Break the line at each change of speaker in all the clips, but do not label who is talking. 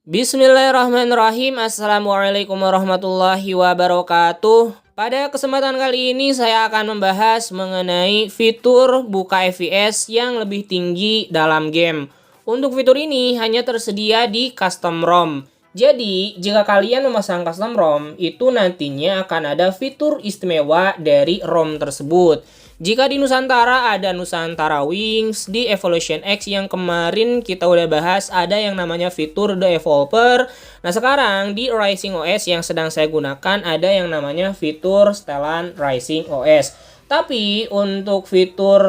Bismillahirrahmanirrahim. Assalamualaikum warahmatullahi wabarakatuh. Pada kesempatan kali ini saya akan membahas mengenai fitur buka FPS yang lebih tinggi dalam game. Untuk fitur ini hanya tersedia di custom ROM. Jadi, jika kalian memasang custom ROM, itu nantinya akan ada fitur istimewa dari ROM tersebut. Jika di Nusantara ada Nusantara Wings, di Evolution X yang kemarin kita udah bahas ada yang namanya fitur The Evolver. Nah sekarang di Rising OS yang sedang saya gunakan ada yang namanya fitur Stellan Rising OS. Tapi untuk fitur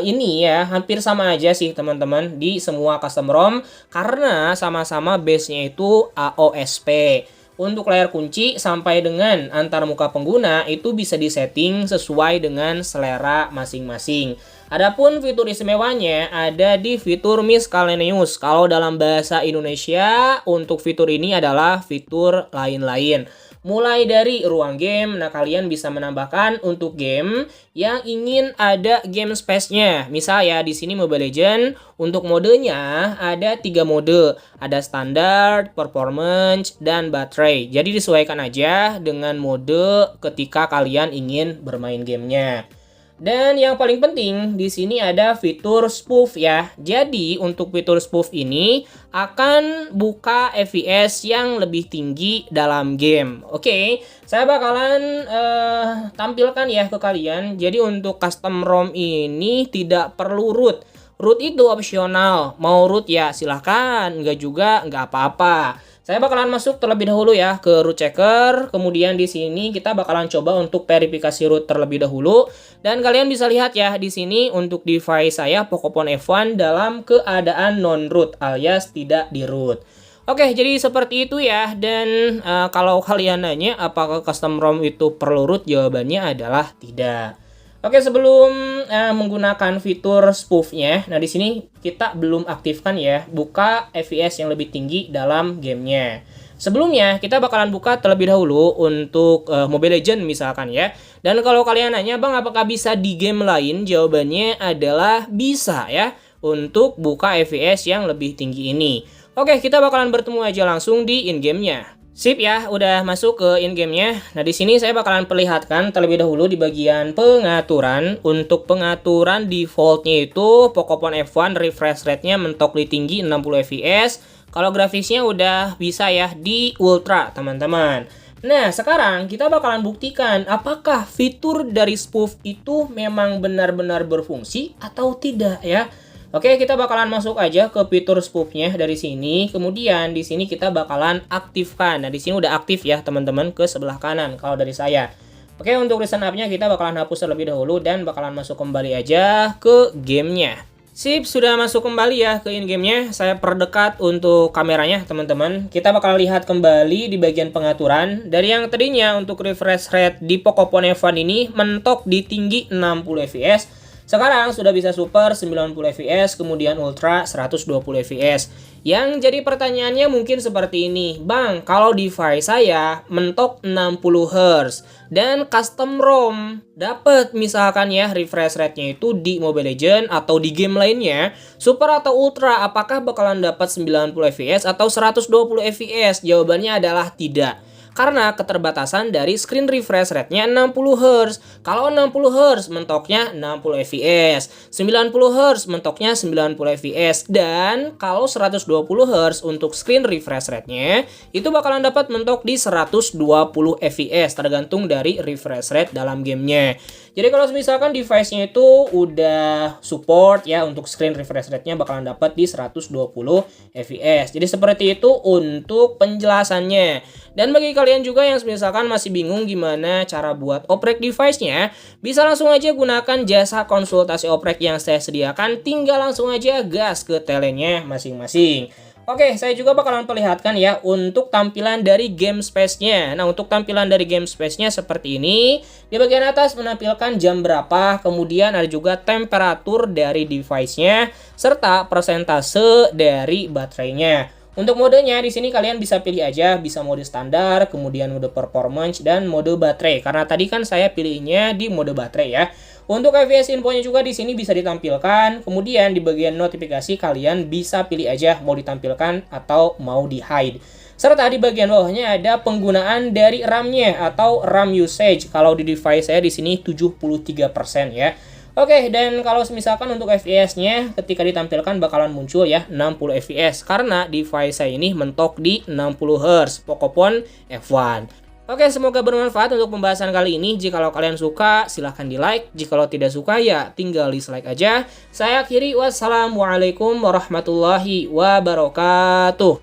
ini ya hampir sama aja sih teman-teman di semua custom ROM karena sama-sama base-nya itu AOSP. Untuk layar kunci sampai dengan antar muka pengguna itu bisa disetting sesuai dengan selera masing-masing. Adapun fitur istimewanya ada di fitur Miscellaneous. Kalau dalam bahasa Indonesia untuk fitur ini adalah fitur lain-lain. Mulai dari ruang game, nah kalian bisa menambahkan untuk game yang ingin ada game space-nya. Misal ya di sini Mobile Legends untuk modenya ada 3 mode, ada standar, performance, dan baterai. Jadi disesuaikan aja dengan mode ketika kalian ingin bermain gamenya. Dan yang paling penting di sini ada fitur spoof ya. Jadi untuk fitur spoof ini akan buka FPS yang lebih tinggi dalam game. Oke, saya bakalan tampilkan ya ke kalian. Jadi untuk custom ROM ini tidak perlu root. Root itu opsional. Mau root ya silahkan, enggak juga enggak apa-apa. Saya bakalan masuk terlebih dahulu ya ke root checker. Kemudian di sini kita bakalan coba untuk verifikasi root terlebih dahulu. Dan kalian bisa lihat ya di sini untuk device saya Pocophone F1 dalam keadaan non-root alias tidak di root. Oke, jadi seperti itu ya. Dan kalau kalian nanya apakah custom ROM itu perlu root, jawabannya adalah tidak. Oke, sebelum menggunakan fitur spoofnya, nah di sini kita belum aktifkan ya, buka FPS yang lebih tinggi dalam gamenya. Sebelumnya kita bakalan buka terlebih dahulu untuk Mobile Legends misalkan ya. Dan kalau kalian nanya, bang apakah bisa di game lain? Jawabannya adalah bisa ya, untuk buka FPS yang lebih tinggi ini. Oke, kita bakalan bertemu aja langsung di in-game-nya. Sip ya, udah masuk ke in-game-nya. Nah, di sini saya bakalan perlihatkan terlebih dahulu di bagian pengaturan. Untuk pengaturan default-nya itu Pocophone F1 refresh rate-nya mentok di tinggi 60 fps. Kalau grafisnya udah bisa ya di ultra, teman-teman. Nah, sekarang kita bakalan buktikan apakah fitur dari spoof itu memang benar-benar berfungsi atau tidak ya. Oke, kita bakalan masuk aja ke fitur spoofnya dari sini. Kemudian di sini kita bakalan aktifkan. Nah, di sini udah aktif ya, teman-teman, ke sebelah kanan kalau dari saya. Oke, untuk recent up-nya kita bakalan hapus terlebih dahulu dan bakalan masuk kembali aja ke gamenya. Sip, sudah masuk kembali ya ke in-game-nya. Saya perdekat untuk kameranya, teman-teman. Kita bakal lihat kembali di bagian pengaturan. Dari yang tadinya untuk refresh rate di Pocophone F1 ini mentok di tinggi 60 fps. Sekarang sudah bisa super 90 fps, kemudian ultra 120 fps. Yang jadi pertanyaannya mungkin seperti ini, bang, kalau device saya mentok 60 Hz dan custom ROM dapat misalkan ya refresh rate-nya itu di Mobile Legends atau di game lainnya, super atau ultra, apakah bakalan dapat 90 fps atau 120 fps? Jawabannya adalah tidak. Karena keterbatasan dari screen refresh rate-nya 60 Hz. Kalau 60 Hz mentoknya 60 fps, 90 Hz mentoknya 90 fps, dan kalau 120 Hz untuk screen refresh rate-nya itu bakalan dapat mentok di 120 fps tergantung dari refresh rate dalam gamenya. Jadi kalau misalkan device-nya itu udah support ya untuk screen refresh rate-nya bakalan dapat di 120 fps. Jadi seperti itu untuk penjelasannya. Dan bagi kalian juga yang misalkan masih bingung gimana cara buat oprek device-nya, bisa langsung aja gunakan jasa konsultasi oprek yang saya sediakan, tinggal langsung aja gas ke telenya masing-masing. Oke, saya juga bakalan perlihatkan ya untuk tampilan dari game space-nya. Nah, untuk tampilan dari game space-nya seperti ini. Di bagian atas menampilkan jam berapa, kemudian ada juga temperatur dari device-nya, serta persentase dari baterainya. Untuk modenya di sini kalian bisa pilih aja, bisa mode standar, kemudian mode performance dan mode baterai. Karena tadi kan saya pilihnya di mode baterai ya. Untuk FPS infonya juga di sini bisa ditampilkan. Kemudian di bagian notifikasi kalian bisa pilih aja mau ditampilkan atau mau di hide. Serta di bagian bawahnya ada penggunaan dari RAM-nya atau RAM usage. Kalau di device saya di sini 73% ya. Oke, dan kalau misalkan untuk FPS-nya ketika ditampilkan bakalan muncul ya 60 FPS karena device saya ini mentok di 60 Hz Pocophone F1. Oke, semoga bermanfaat untuk pembahasan kali ini. Jikalau kalian suka, silahkan di like. Jikalau tidak suka, ya tinggal dislike aja. Saya akhiri, wassalamualaikum warahmatullahi wabarakatuh.